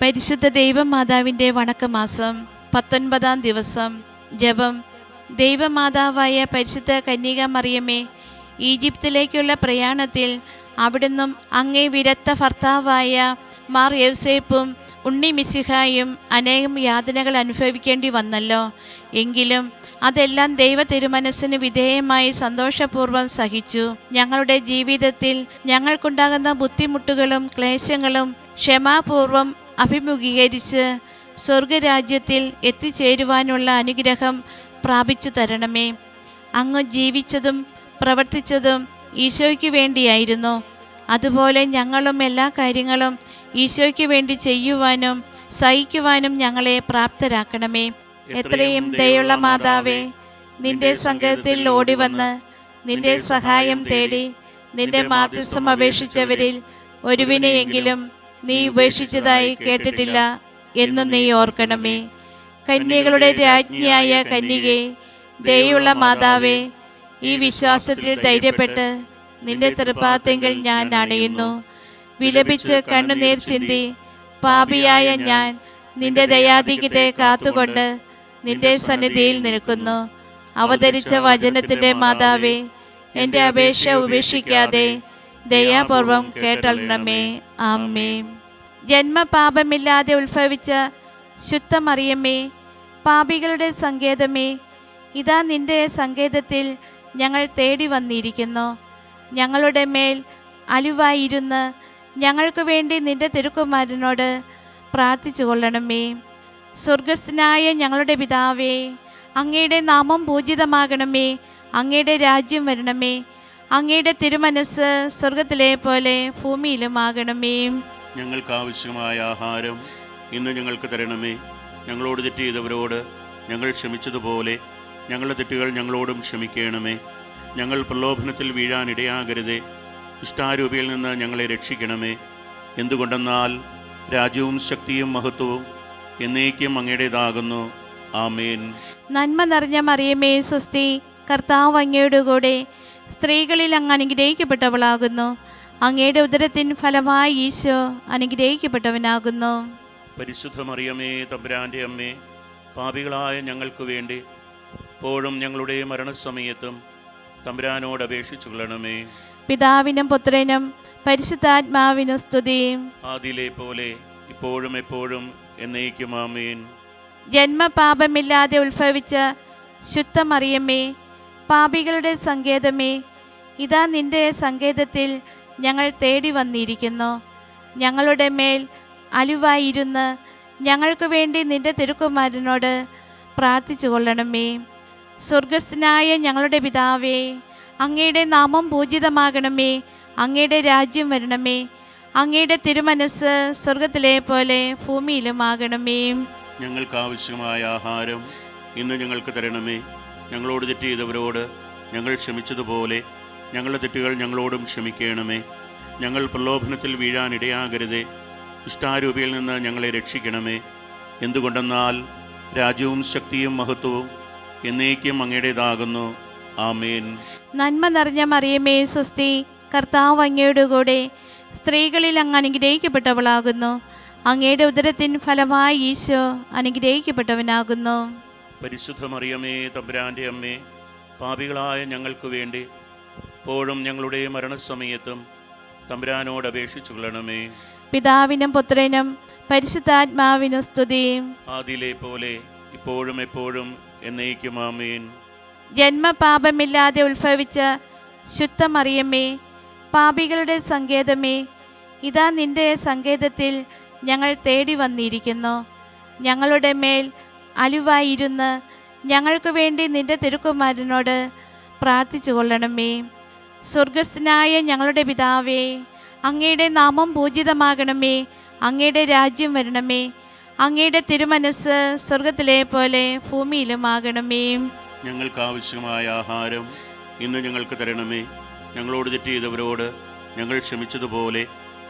പരിശുദ്ധ ദൈവമാതാവിൻ്റെ വണക്കമാസം 19-ാം ദിവസം. ജപം. ദൈവമാതാവായ പരിശുദ്ധ കന്യക മറിയമേ, ഈജിപ്തിലേക്കുള്ള പ്രയാണത്തിൽ അവിടുന്നും അങ്ങേ വിരക്ത ഭർത്താവായ മാർ യൗസേപ്പും ഉണ്ണി മിശിഹായും അനേകം യാതനകൾ അനുഭവിക്കേണ്ടി വന്നല്ലോ. എങ്കിലും അതെല്ലാം ദൈവ തിരുമനസ്സിന് വിധേയമായി സന്തോഷപൂർവ്വം സഹിച്ചു. ഞങ്ങളുടെ ജീവിതത്തിൽ ഞങ്ങൾക്കുണ്ടാകുന്ന ബുദ്ധിമുട്ടുകളും ക്ലേശങ്ങളും ക്ഷമാപൂർവം അഭിമുഖീകരിച്ച് സ്വർഗരാജ്യത്തിൽ എത്തിച്ചേരുവാനുള്ള അനുഗ്രഹം പ്രാപിച്ചു തരണമേ. അങ്ങ് ജീവിച്ചതും പ്രവർത്തിച്ചതും ഈശോയ്ക്ക് വേണ്ടിയായിരുന്നു. അതുപോലെ ഞങ്ങളും എല്ലാ കാര്യങ്ങളും ഈശോയ്ക്ക് വേണ്ടി ചെയ്യുവാനും സഹിക്കുവാനും ഞങ്ങളെ പ്രാപ്തരാക്കണമേ. എത്രയും ദയുള്ള മാതാവേ, നിന്റെ സംഘത്തിൽ ഓടിവന്ന് നിന്റെ സഹായം തേടി നിന്റെ മാധ്യസ്ഥം അപേക്ഷിച്ചവരിൽ ഒരുവിനെയെങ്കിലും നീ ഉപേക്ഷിച്ചതായി കേട്ടിട്ടില്ല എന്ന് നീ ഓർക്കണമേ. കന്യകളുടെ രാജ്ഞിയായ കന്യകേ, ദയുള്ള മാതാവേ, ഈ വിശ്വാസത്തിൽ ധൈര്യപ്പെട്ട് നിന്റെ തൃപ്പാദത്തിൽ ഞാൻ അണയുന്നു. വിലപിച്ച് കണ്ണുനീർ ചിന്തി പാപിയായ ഞാൻ നിന്റെ ദയാധിക്യത്തെ കാത്തുകൊണ്ട് നിന്റെ സന്നിധിയിൽ നിൽക്കുന്നു. അവതരിച്ച വചനത്തിൻ്റെ മാതാവേ, എൻ്റെ അപേക്ഷ ഉപേക്ഷിക്കാതെ ദയാപൂർവം കേട്ടണമേ. ആമേൻ. ജന്മപാപമില്ലാതെ ഉത്ഭവിച്ച ശുദ്ധ മറിയമ്മേ, പാപികളുടെ സങ്കേതമേ, ഇതാ നിന്റെ സങ്കേതത്തിൽ ഞങ്ങൾ തേടി വന്നിരിക്കുന്നു. ഞങ്ങളുടെ മേൽ അലിവായിരുന്ന് ഞങ്ങൾക്ക് വേണ്ടി നിന്റെ തിരുക്കുമാരനോട് പ്രാർത്ഥിച്ചു കൊള്ളണമേ. സ്വർഗസ്ഥനായ ഞങ്ങളുടെ പിതാവേ, അങ്ങയുടെ നാമം പൂജിതമാകണമേ. അങ്ങയുടെ രാജ്യം വരണമേ. അങ്ങയുടെ തിരുമനസ് സ്വർഗത്തിലെ പോലെ ഭൂമിയിലുമാകണമേ. ഞങ്ങൾക്ക് ആവശ്യമായ ആഹാരം ഇന്ന് ഞങ്ങൾക്ക് തരണമേ. ഞങ്ങളോട് തെറ്റ് ചെയ്തവരോട് ഞങ്ങൾ ക്ഷമിച്ചതുപോലെ ഞങ്ങളുടെ തെറ്റുകൾ ഞങ്ങളോടും ക്ഷമിക്കണമേ. ഞങ്ങൾ പ്രലോഭനത്തിൽ വീഴാനിടയാകരുതേ. ഇഷ്ടാരൂപിയിൽ നിന്ന് ഞങ്ങളെ രക്ഷിക്കണമേ. എന്തുകൊണ്ടെന്നാൽ രാജ്യവും ശക്തിയും മഹത്വവും എന്നേക്കും അങ്ങയുടേതാകുന്നു. ആമേൻ. നന്മ നിറഞ്ഞ മറിയമേ സ്വസ്തി, കർത്താവ് അങ്ങയുടെ കൂടെ സ്ത്രീകളിൽ അങ്ങ് അനുഗ്രഹിക്കപ്പെട്ടവളാകുന്നു. അങ്ങയുടെ ഉദരത്തിൻ ഫലമായി ഈശോ അനുഗ്രഹിക്കപ്പെട്ടവനാകുന്നു. പരിശുദ്ധ മറിയമേ, തമ്പുരാൻ്റെ അമ്മേ, പാപികളായ ഞങ്ങൾക്ക് വേണ്ടി എപ്പോഴും ഞങ്ങളുടെ മരണസമയത്തും തമ്പുരാനോട് അപേക്ഷിച്ചു കൊള്ളണമേ. പിതാവിനും പുത്രനും പരിശുദ്ധാത്മാവിനും സ്തുതി. ആദിയിലെ പോലെ ഇപ്പോഴും എപ്പോഴും എന്നേക്കും ആമേൻ. ജന്മപാപമില്ലാതെ ഉത്ഭവിച്ച ശുദ്ധ മറിയമ്മേ, പാപികളുടെ സങ്കേതമേ, ഇതാ നിന്റെ സങ്കേതത്തിൽ ഞങ്ങൾ തേടി വന്നിരിക്കുന്നു. ഞങ്ങളുടെ മേൽ അലിവായിരുന്ന് ഞങ്ങൾക്ക് വേണ്ടി നിന്റെ തിരുക്കുമാരനോട് പ്രാർത്ഥിച്ചു കൊള്ളണമേ. സ്വർഗസ്ഥനായ ഞങ്ങളുടെ പിതാവേ, അങ്ങയുടെ നാമം പൂജിതമാകണമേ. അങ്ങയുടെ രാജ്യം വരണമേ. അങ്ങയുടെ തിരുമനസ് സ്വർഗത്തിലെ പോലെ ഭൂമിയിലുമാകണമേ. ഞങ്ങൾക്ക് ആവശ്യമായ ആഹാരം ഇന്ന് ഞങ്ങൾക്ക് തരണമേ. ഞങ്ങളോട് തെറ്റ് ചെയ്തവരോട് ഞങ്ങൾ ക്ഷമിച്ചതുപോലെ ഞങ്ങളുടെ തെറ്റുകൾ ഞങ്ങളോടും ക്ഷമിക്കണമേ. ഞങ്ങൾ പ്രലോഭനത്തിൽ വീഴാനിടയാകരുതേ. ഇഷ്ടാരൂപിയിൽ നിന്ന് ഞങ്ങളെ രക്ഷിക്കണമേ. എന്തുകൊണ്ടെന്നാൽ രാജ്യവും ശക്തിയും മഹത്വവും എന്നേക്കും അങ്ങയുടേതാകുന്നു. ആമേൻ. നന്മ നിറഞ്ഞ മറിയമേ സ്വസ്തി, കർത്താവ് അങ്ങയുടെ കൂടെ സ്ത്രീകളിൽ അങ്ങ് അനുഗ്രഹിക്കപ്പെട്ടവളാകുന്നു. അങ്ങയുടെ ഉദരത്തിൻ ഫലമായി ഈശോ അനുഗ്രഹിക്കപ്പെട്ടവനാകുന്നു. പരിശുദ്ധ മറിയമേ, തമ്പുരാൻ്റെ അമ്മേ, പാപികളായ ഞങ്ങൾക്ക് വേണ്ടി എപ്പോഴും ഞങ്ങളുടെ മരണസമയത്തും തമ്പുരാനോട് അപേക്ഷിച്ചു കൊള്ളണമേ. പിതാവിനും പുത്രനും പരിശുദ്ധാത്മാവിനും സ്തുതി. ആദിയിലെ പോലെ ഇപ്പോഴും എപ്പോഴും എന്നേക്കും ആമേൻ. ജന്മപാപമില്ലാതെ ഉത്ഭവിച്ച ശുദ്ധ മറിയമ്മേ, പാപികളുടെ സങ്കേതമേ, ഇതാ നിന്റെ സങ്കേതത്തിൽ ഞങ്ങൾ തേടി വന്നിരിക്കുന്നു. ഞങ്ങളുടെ മേൽ അലിവായിരുന്ന് ഞങ്ങൾക്ക് വേണ്ടി നിന്റെ തിരുക്കുമാരനോട് പ്രാർത്ഥിച്ചു കൊള്ളണമേ. സ്വർഗസ്ഥനായ ഞങ്ങളുടെ പിതാവേ, അങ്ങയുടെ നാമം പൂജിതമാകണമേ. അങ്ങയുടെ രാജ്യം വരണമേ. അങ്ങയുടെ തിരുമനസ് സ്വർഗത്തിലെ പോലെ ഭൂമിയിലുമാകണമേ. ഞങ്ങൾക്ക് ആവശ്യമായ ആഹാരം ഇന്ന് ഞങ്ങൾക്ക് തരണമേ. ഞങ്ങളോട് തെറ്റ് ചെയ്തവരോട് ഞങ്ങൾ ക്ഷമിച്ചതുപോലെ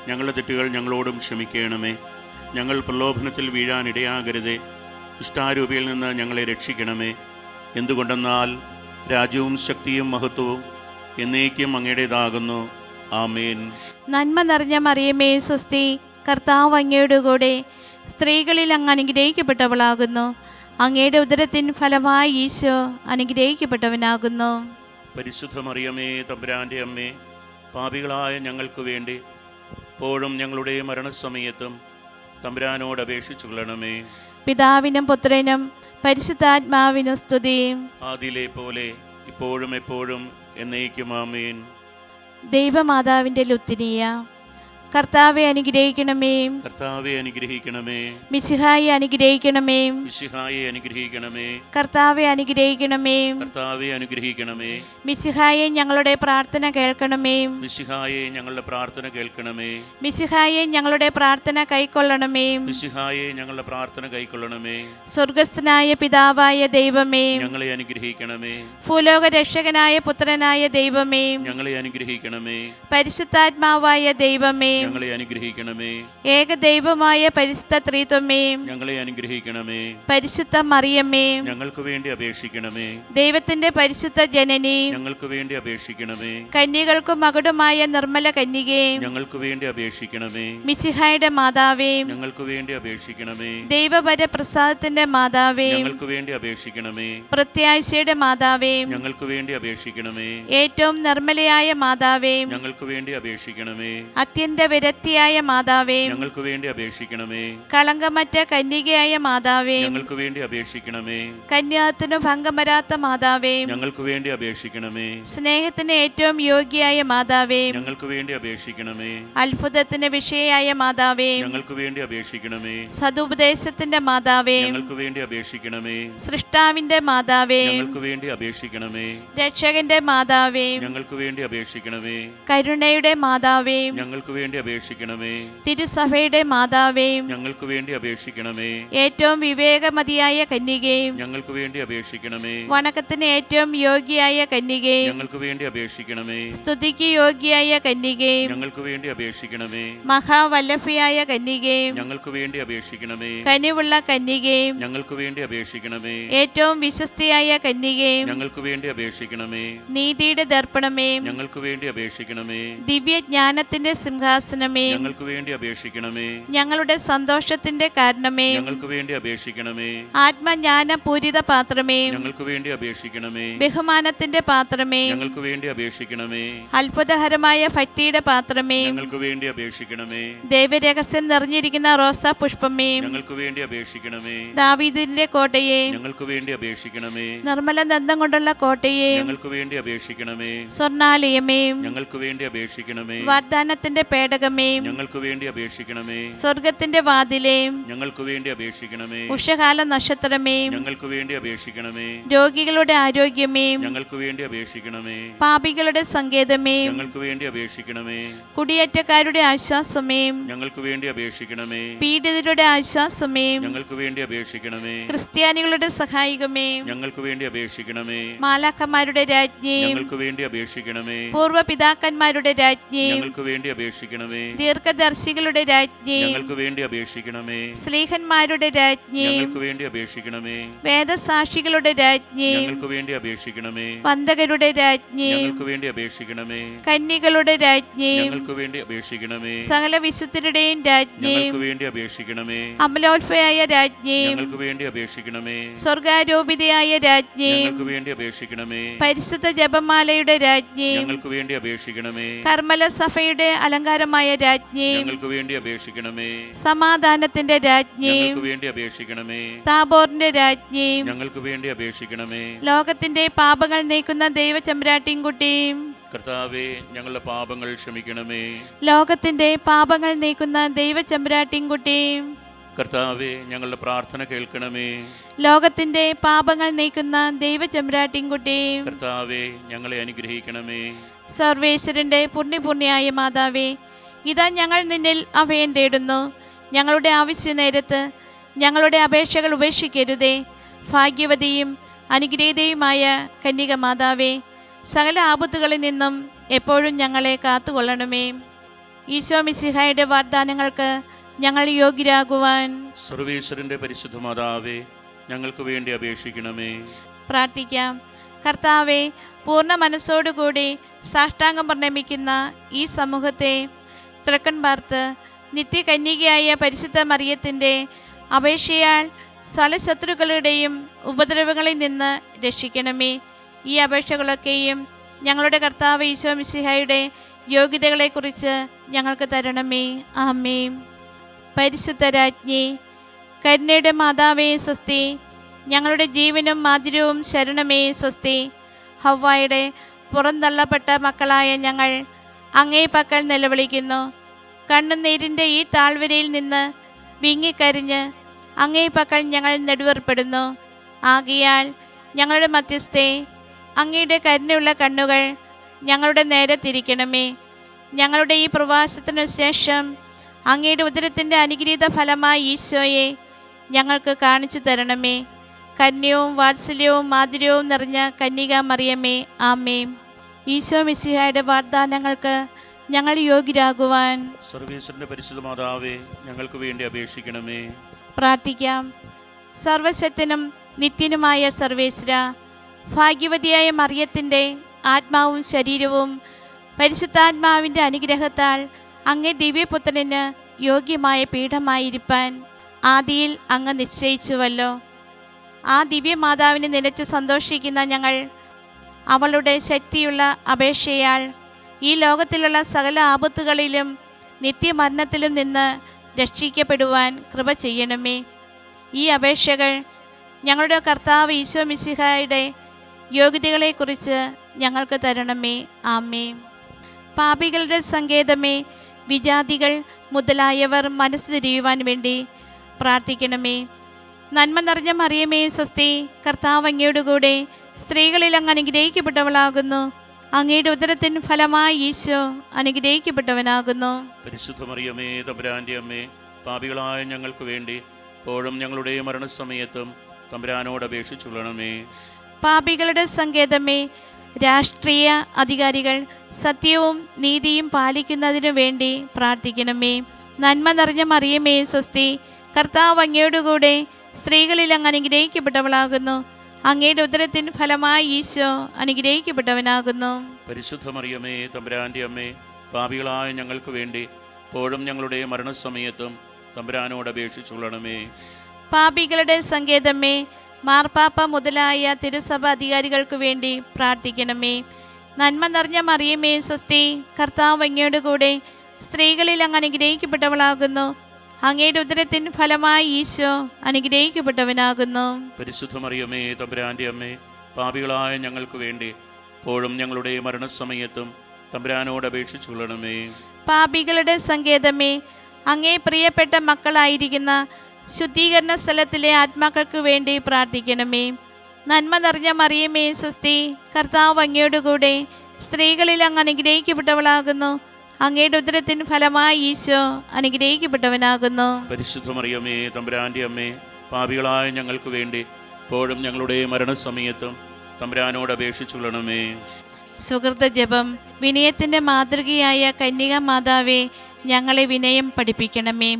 ഞങ്ങളുടെ തെറ്റുകൾ ഞങ്ങളോടും ക്ഷമിക്കണമേ. ഞങ്ങൾ പ്രലോഭനത്തിൽ വീഴാനിടയാകരുതേ. ഇഷ്ടാരൂപിയിൽ നിന്ന് ഞങ്ങളെ രക്ഷിക്കണമേ. എന്തുകൊണ്ടെന്നാൽ രാജ്യവും ശക്തിയും മഹത്വവും എന്നേക്കും അങ്ങയുടേതാകുന്നു. ആമേൻ. നന്മ നിറഞ്ഞ മറിയമേ സ്വസ്തി, കർത്താവ് അങ്ങയുടെ കൂടെ സ്ത്രീകളിൽ അങ്ങ് അനുഗ്രഹിക്കപ്പെട്ടവളാകുന്നു. അങ്ങയുടെ ഉദരത്തിൻ ഫലമായി ഈശോ അനുഗ്രഹിക്കപ്പെട്ടവനാകുന്നു. പരിശുദ്ധ മറിയമേ, തമ്പുരാൻ്റെ അമ്മേ, പാപികളായ ഞങ്ങൾക്ക് വേണ്ടി എപ്പോഴും ഞങ്ങളുടെ മരണസമയത്തും തമ്പുരാനോട് അപേക്ഷിച്ചു കൊള്ളണമേ. പിതാവിനും പുത്രനും പരിശുദ്ധാത്മാവിനും സ്തുതി. ആദിയിലെ പോലെ ഇപ്പോഴും എപ്പോഴും എന്നേക്കും ആമേൻ. ദൈവമാതാവിൻ്റെ ലുത്തിനിയ, കർത്താവെ അനുഗ്രഹിക്കണമേ. കർത്താവെ അനുഗ്രഹിക്കണമേ. മിശിഹായെ അനുഗ്രഹിക്കണമേ. മിശിഹായെ അനുഗ്രഹിക്കണമേ. കർത്താവെ അനുഗ്രഹിക്കണമേ. കർത്താവെ അനുഗ്രഹിക്കണമേ. മിശിഹായെ ഞങ്ങളുടെ പ്രാർത്ഥന കേൾക്കണമേ. മിശിഹായെ ഞങ്ങളുടെ പ്രാർത്ഥന കേൾക്കണമേ. മിശിഹായെ ഞങ്ങളുടെ പ്രാർത്ഥന കൈക്കൊള്ളണമേ. മിശിഹായെ ഞങ്ങളുടെ പ്രാർത്ഥന കൈക്കൊള്ളണമേ. സ്വർഗസ്ഥനായ പിതാവായ ദൈവമേ, ഞങ്ങളെ അനുഗ്രഹിക്കണമേ. ഭൂലോക രക്ഷകനായ പുത്രനായ ദൈവമേ, ഞങ്ങളെ അനുഗ്രഹിക്കണമേ. പരിശുദ്ധാത്മാവായ ദൈവമേ, ഞങ്ങളെ അനുഗ്രഹിക്കണമേ. ഏകദൈവമായ പരിശുദ്ധ ത്രിത്വമേ, ഞങ്ങളെ അനുഗ്രഹിക്കണമേ. പരിശുദ്ധ മറിയമ്മേ, ഞങ്ങൾക്ക് വേണ്ടി അപേക്ഷിക്കണമേ. ദൈവത്തിന്റെ പരിശുദ്ധ ജനനി, ഞങ്ങൾക്ക് വേണ്ടി അപേക്ഷിക്കണമേ. കന്യകൾക്കു മകുടമായ നിർമ്മല കന്യകേ, ഞങ്ങൾക്ക് വേണ്ടി അപേക്ഷിക്കണമേ. മിശിഹായുടെ മാതാവേ, ഞങ്ങൾക്ക് വേണ്ടി അപേക്ഷിക്കണമേ. ദൈവപരപ്രസാദത്തിന്റെ മാതാവേ, ഞങ്ങൾക്ക് വേണ്ടി അപേക്ഷിക്കണമേ. പ്രത്യാശയുടെ മാതാവേ, ഞങ്ങൾക്ക് വേണ്ടി അപേക്ഷിക്കണമേ. ഏറ്റവും നിർമ്മലയായ മാതാവേ, ഞങ്ങൾക്ക് വേണ്ടി അപേക്ഷിക്കണമേ. അത്യന്ത വിരക്തിയായ മാതാവേ, ഞങ്ങൾക്ക് വേണ്ടി അപേക്ഷിക്കണമേ. കളങ്കമറ്റ കന്യകയായ മാതാവേ, ഞങ്ങൾക്ക് വേണ്ടി അപേക്ഷിക്കണമേ. കന്യാത്തിനു ഭംഗം വരാത്ത മാതാവേ, ഞങ്ങൾക്ക് വേണ്ടി അപേക്ഷിക്കണമേ. സ്നേഹത്തിന് ഏറ്റവും യോഗ്യയായ മാതാവേ, ഞങ്ങൾക്ക് വേണ്ടി അപേക്ഷിക്കണമേ. അത്ഭുതത്തിന് വിഷയായ മാതാവേ, ഞങ്ങൾക്ക് വേണ്ടി അപേക്ഷിക്കണമേ. സതുപദേശത്തിന്റെ മാതാവേ, ഞങ്ങൾക്ക് വേണ്ടി അപേക്ഷിക്കണമേ. സൃഷ്ടാവിന്റെ മാതാവേ, ഞങ്ങൾക്ക് വേണ്ടി അപേക്ഷിക്കണമേ. രക്ഷകന്റെ മാതാവേ, ഞങ്ങൾക്ക് വേണ്ടി അപേക്ഷിക്കണമേ. കരുണയുടെ മാതാവേ, ഞങ്ങൾക്ക് വേണ്ടി അപേക്ഷിക്കണമേ. തിരുസഭയുടെ മാതാവേ, ഞങ്ങൾക്ക് വേണ്ടി അപേക്ഷിക്കണമേ. ഏറ്റവും വിവേകമതിയായ കന്യകേ, ഞങ്ങൾക്ക് വേണ്ടി അപേക്ഷിക്കണമേ. വണക്കത്തിന് ഏറ്റവും യോഗ്യയായ കന്യകേ, ഞങ്ങൾക്ക് വേണ്ടി അപേക്ഷിക്കണമേ. സ്തുതിക്ക് യോഗ്യയായ കന്യകേ, ഞങ്ങൾക്ക് വേണ്ടി അപേക്ഷിക്കണമേ. മഹാവല്ലഭയായ കന്യകേ, ഞങ്ങൾക്ക് വേണ്ടി അപേക്ഷിക്കണമേ. കനിവുള്ള കന്യകേ, ഞങ്ങൾക്ക് വേണ്ടി അപേക്ഷിക്കണമേ. ഏറ്റവും വിശ്വസ്തയായ കന്യകേ, ഞങ്ങൾക്ക് വേണ്ടി അപേക്ഷിക്കണമേ. നീതിയുടെ ദർപ്പണമേ, ഞങ്ങൾക്ക് വേണ്ടി അപേക്ഷിക്കണമേ. ദിവ്യജ്ഞാനത്തിന്റെ സിംഹാസനമേ, ഞങ്ങൾക്ക് വേണ്ടി അപേക്ഷിക്കണമേ. ഞങ്ങളുടെ സന്തോഷത്തിന്റെ കാരണമേ, ഞങ്ങൾക്ക് വേണ്ടി അപേക്ഷിക്കണമേ. ആത്മജ്ഞാന പൂരിത പാത്രമേ, ഞങ്ങൾക്ക് വേണ്ടി അപേക്ഷിക്കണമേ. ബഹുമാനത്തിന്റെ പാത്രമേ, ഞങ്ങൾക്ക് വേണ്ടി അപേക്ഷിക്കണമേ. അത്ഭുതകരമായ ഭക്തിയുടെ പാത്രമേ, ഞങ്ങൾക്ക് വേണ്ടി അപേക്ഷിക്കണമേ. ദൈവരഹസ്യം നിറഞ്ഞിരിക്കുന്ന റോസാ പുഷ്പമേ, ഞങ്ങൾക്ക് വേണ്ടി അപേക്ഷിക്കണമേ. ദാവീദിന്റെ കോട്ടയെ, ഞങ്ങൾക്ക് വേണ്ടി അപേക്ഷിക്കണമേ. നിർമ്മല ദന്തം കൊണ്ടുള്ള കോട്ടയെ, ഞങ്ങൾക്ക് വേണ്ടി അപേക്ഷിക്കണമേ. സ്വർണാലയമേ, ഞങ്ങൾക്ക് വേണ്ടി അപേക്ഷിക്കണമേ. വാഗ്ദാനത്തിന്റെ പേടകമേ, ഞങ്ങൾക്ക് വേണ്ടി അപേക്ഷിക്കണമേ. സ്വർഗത്തിന്റെ വാതിലേ, ഞങ്ങൾക്ക് വേണ്ടി അപേക്ഷിക്കണമേ. ഉഷകാല നക്ഷത്രമേ, ഞങ്ങൾക്ക് വേണ്ടി അപേക്ഷിക്കണമേ. രോഗികളുടെ ആരോഗ്യമേ, ഞങ്ങൾക്ക് വേണ്ടി അപേക്ഷിക്കണമേ. പാപികളുടെ സങ്കേതമേ, ഞങ്ങൾക്ക് വേണ്ടി അപേക്ഷിക്കണമേ. കുടിയേറ്റക്കാരുടെ ആശ്വാസമേ, ഞങ്ങൾക്ക് വേണ്ടി അപേക്ഷിക്കണമേ. പീഡിതരുടെ ആശ്വാസമേ, ഞങ്ങൾക്ക് വേണ്ടി അപേക്ഷിക്കണമേ. ക്രിസ്ത്യാനികളുടെ സഹായികമേ, ഞങ്ങൾക്ക് വേണ്ടി അപേക്ഷിക്കണമേ. മാലാഖമാരുടെ രാജ്ഞി, ഞങ്ങൾക്ക് വേണ്ടി അപേക്ഷിക്കണമേ. പൂർവ്വപിതാക്കന്മാരുടെ രാജ്ഞി, ഞങ്ങൾക്ക് വേണ്ടി അപേക്ഷിക്കണമേ. ദീർഘദർശികളുടെ രാജ്ഞി, ഞങ്ങൾക്ക് വേണ്ടി അപേക്ഷിക്കണമേ. സ്ലീഹന്മാരുടെ രാജ്ഞി, ഞങ്ങൾക്ക് വേണ്ടി അപേക്ഷിക്കണമേ. വേദസാക്ഷികളുടെ രാജ്ഞി, ഞങ്ങൾക്ക് വേണ്ടി അപേക്ഷിക്കണമേ. വന്ദകരുടെ രാജ്ഞി, ഞങ്ങൾക്ക് വേണ്ടി അപേക്ഷിക്കണമേ. കന്യകളുടെ രാജ്ഞി, ഞങ്ങൾക്ക് വേണ്ടി അപേക്ഷിക്കണമേ. സകല വിശുദ്ധരുടെയും രാജ്ഞി, ഞങ്ങൾക്ക് വേണ്ടി അപേക്ഷിക്കണമേ. അമലോത്ഭയായ രാജ്ഞി, ഞങ്ങൾക്ക് വേണ്ടി അപേക്ഷിക്കണമേ. സ്വർഗാരോപിതയായ രാജ്ഞി, ഞങ്ങൾക്ക് വേണ്ടി അപേക്ഷിക്കണമേ. പരിശുദ്ധ ജപമാലയുടെ രാജ്ഞി, ഞങ്ങൾക്ക് വേണ്ടി അപേക്ഷിക്കണമേ. കർമ്മല സഭയുടെ അലങ്കാരമായ രാജ്ഞി, ഞങ്ങൾക്ക് വേണ്ടി അപേക്ഷിക്കണമേ. സമാധാനത്തിന്റെ രാജ്ഞി, ഞങ്ങൾക്ക് വേണ്ടി അപേക്ഷിക്കണമേ. താബോറിന്റെ രാജ്ഞി, ഞങ്ങൾക്ക് വേണ്ടി അപേക്ഷിക്കണമേ. ലോകത്തിന്റെ പാപങ്ങൾ നീക്കുന്ന ദൈവചമ്പ്രാട്ടിൻകുട്ടിയും, കർത്താവേ, ഞങ്ങളുടെ പാപങ്ങൾ ക്ഷമിക്കണമേ. ലോകത്തിന്റെ പാപങ്ങൾ നീക്കുന്ന ദൈവചമ്പ്രാട്ടിൻകുട്ടിയും, കർത്താവേ, ഞങ്ങളുടെ പ്രാർത്ഥന കേൾക്കണമേ. ലോകത്തിന്റെ പാപങ്ങൾ നീക്കുന്ന ദൈവചമ്പ്രാട്ടിൻകുട്ടിയും, കർത്താവേ, ഞങ്ങളെ അനുഗ്രഹിക്കണമേ. സർവേശ്വരന്റെ പുണ്യപുണ്യായ മാതാവേ, ഇതാ ഞങ്ങൾ നിന്നിൽ അഭയം തേടുന്നു. ഞങ്ങളുടെ ആവശ്യ നേരത്ത് ഞങ്ങളുടെ അപേക്ഷകൾ ഉപേക്ഷിക്കരുതേ. ഭാഗ്യവതിയും അനുഗ്രഹീതയുമായ കന്യക മാതാവേ, സകല ആപത്തുകളിൽ നിന്നും എപ്പോഴും ഞങ്ങളെ കാത്തുകൊള്ളണമേ. ഈശോ മിശിഹായുടെ വാഗ്ദാനങ്ങൾക്ക് ഞങ്ങൾ യോഗ്യരാകുവാൻ സർവേശ്വരന്റെ പരിശുദ്ധ മാതാവേ, ഞങ്ങൾക്ക് വേണ്ടി അപേക്ഷിക്കണമേ. പ്രാർത്ഥിക്കാം. കർത്താവെ, പൂർണ്ണ മനസ്സോടുകൂടി സാഷ്ടാംഗം പ്രണമിക്കുന്ന ഈ സമൂഹത്തെ തൃക്കൺ പാർത്ത് നിത്യകന്യകയായ പരിശുദ്ധ മറിയത്തിൻ്റെ അപേക്ഷയാൽ സകല ശത്രുക്കളുടെയും ഉപദ്രവങ്ങളിൽ നിന്ന് രക്ഷിക്കണമേ. ഈ അപേക്ഷകളൊക്കെയും ഞങ്ങളുടെ കർത്താവ് ഈശോ മിശിഹായുടെ യോഗ്യതകളെക്കുറിച്ച് ഞങ്ങൾക്ക് തരണമേ. ആമേൻ. പരിശുദ്ധ രാജ്ഞി, കരുണയുടെ മാതാവേ സ്വസ്തി. ഞങ്ങളുടെ ജീവനും മാധുര്യവും ശരണമേ സ്വസ്തി. ഹവ്വായുടെ പുറന്തള്ളപ്പെട്ട മക്കളായ ഞങ്ങൾ അങ്ങേ പക്കൽ നിലവിളിക്കുന്നു. കണ്ണുനീരിൻ്റെ ഈ താഴ്വരയിൽ നിന്ന് വിങ്ങിക്കരിഞ്ഞ് അങ്ങേ പക്കൽ ഞങ്ങൾ നെടുവേർപ്പെടുന്നു. ആകയാൽ ഞങ്ങളുടെ മധ്യസ്ഥേ, അങ്ങയുടെ കരുണയുള്ള കണ്ണുകൾ ഞങ്ങളുടെ നേരെ തിരിക്കണമേ. ഞങ്ങളുടെ ഈ പ്രവാസത്തിനു ശേഷം അങ്ങയുടെ ഉദരത്തിൻ്റെ അനുഗ്രഹീത ഫലമായി ഈശോയെ ഞങ്ങൾക്ക് കാണിച്ചു തരണമേ. കന്യവും വാത്സല്യവും മാധുര്യവും നിറഞ്ഞ കന്യക മറിയമേ, ആമേൻ. ഈശോ മിശിഹായുടെ വാഗ്ദാനങ്ങൾക്ക് ഞങ്ങൾ യോഗ്യരാകുവാൻ സർവേശ്വരന്റെ പരിശുദ്ധ മാതാവേ, ഞങ്ങൾക്ക് വേണ്ടി അപേക്ഷിക്കണമേ. പ്രാർത്ഥിക്കാം. സർവശക്തനും നിത്യനുമായ സർവേശ്വര, ഭാഗ്യവതിയായ മറിയത്തിൻ്റെ ആത്മാവും ശരീരവും പരിശുദ്ധാത്മാവിൻ്റെ അനുഗ്രഹത്താൽ അങ്ങേ ദിവ്യപുത്രന് യോഗ്യമായ പീഠമായിരിക്കാൻ ആദിയിൽ അങ്ങ് നിശ്ചയിച്ചുവല്ലോ. ആ ദിവ്യമാതാവിനെ നിലച്ച് സന്തോഷിക്കുന്ന ഞങ്ങൾ അവളുടെ ശക്തിയുള്ള അപേക്ഷയാൽ ഈ ലോകത്തിലുള്ള സകല ആപത്തുകളിലും നിത്യമരണത്തിലും നിന്ന് രക്ഷിക്കപ്പെടുവാൻ കൃപ ചെയ്യണമേ. ഈ അപേക്ഷകൾ ഞങ്ങളുടെ കർത്താവ് ഈശോ മിശിഹായുടെ യോഗ്യതകളെക്കുറിച്ച് ഞങ്ങൾക്ക് തരണമേ. ആമേൻ. പാപികളുടെ സങ്കേതമേ, വിജാതികൾ മുതലായവർ മനസ്സ് തിരിയുവാൻ വേണ്ടി പ്രാർത്ഥിക്കണമേ. നന്മ നിറഞ്ഞ മറിയമേ സ്വസ്തി. കർത്താവ് അങ്ങയുടെ കൂടെ സ്ത്രീകളിൽ അങ്ങ് അനുഗ്രഹിക്കപ്പെട്ടവളാകുന്നു. അങ്ങയുടെ ഉദരത്തിൻ ഫലമായി ഈശോ അനുഗ്രഹിക്കപ്പെട്ടവനാകുന്നു. പരിശുദ്ധ മറിയമേ, തമ്പുരാന്റെ അമ്മേ, പാപികളായ ഞങ്ങൾക്ക് വേണ്ടി ഇപ്പോഴും ഞങ്ങളുടെ മരണസമയത്തും തമ്പുരാനോട് അപേക്ഷിച്ചുകൊള്ളണമേ. പാപികളുടെ സങ്കേതമേ, രാഷ്ട്രീയ അധികാരികൾ സത്യവും നീതിയും പാലിക്കുന്നതിനു വേണ്ടി പ്രാർത്ഥിക്കണമേ. നന്മ നിറഞ്ഞ മറിയമേ സ്വസ്തി. കർത്താവ് അങ്ങയുടെ കൂടെ സ്ത്രീകളിൽ അങ്ങ് അനുഗ്രഹിക്കപ്പെട്ടവളാകുന്നു. അങ്ങയുടെ ഉദരത്തിൻ ഫലമായി ഈശോ അനുഗ്രഹിക്കപ്പെട്ടവനാകുന്നു. പരിശുദ്ധ മറിയമേ, തമ്പുരാന്റെ അമ്മേ, പാപികളായ ഞങ്ങൾക്ക് വേണ്ടി ഇപ്പോഴും ഞങ്ങളുടെ മരണസമയത്തും തമ്പുരാനോട് അപേക്ഷിച്ചുകൊള്ളണമേ. പാപികളുടെ സങ്കേതമേ, മാർപ്പാപ്പ മുതലായ തിരുസഭ അധികാരികൾക്ക് വേണ്ടി പ്രാർത്ഥിക്കണമേ. നന്മ നിറഞ്ഞ മറിയമേ സ്വസ്തി. കർത്താവ് അങ്ങയുടെ കൂടെ സ്ത്രീകളിൽ അങ്ങ് അനുഗ്രഹിക്കപ്പെട്ടവളാകുന്നു. അങ്ങയുടെ ഉദരത്തിൻ ഫലമായി ഈശോ അനുഗ്രഹിക്കപ്പെട്ടവനാകുന്നു. പരിശുദ്ധ മറിയമേ, തമ്പുരാന്റെ അമ്മേ, പാപികളായ ഞങ്ങൾക്ക് വേണ്ടി ഇപ്പോഴും ഞങ്ങളുടെ മരണസമയത്തും തമ്പുരാനോട് അപേക്ഷിച്ചുകൊള്ളണമേ. പാപികളുടെ സങ്കേതമേ, അങ്ങേ പ്രിയപ്പെട്ട മക്കളായിരിക്കുന്ന ശുദ്ധീകരണ സ്ഥലത്തിലെ ആത്മാക്കൾക്ക് വേണ്ടി പ്രാർത്ഥിക്കണമേ. നന്മ നിറഞ്ഞ മറിയമേ സ്വസ്തി. കർത്താവ് അങ്ങയുടെ കൂടെ സ്ത്രീകളിൽ അങ്ങ് അനുഗ്രഹിക്കപ്പെട്ടവളാകുന്നു. അങ്ങയുടെ ഉദരത്തിൻ ഫലമായി ഈശോ അനുഗ്രഹിക്കപ്പെട്ടവനാകുന്നു. പരിശുദ്ധ മറിയമേ, തമ്പുരാന്റെ അമ്മേ, പാപികളായ ഞങ്ങൾക്ക് വേണ്ടി ഇപ്പോഴും ഞങ്ങളുടെ മരണസമയത്തും തമ്പുരാനോട് അപേക്ഷിച്ചുകൊള്ളണമേ. സുഹൃത ജപം. വിനയത്തിൻ്റെ മാതൃകയായ കന്യക മാതാവേ, ഞങ്ങളെ വിനയം പഠിപ്പിക്കണമേ.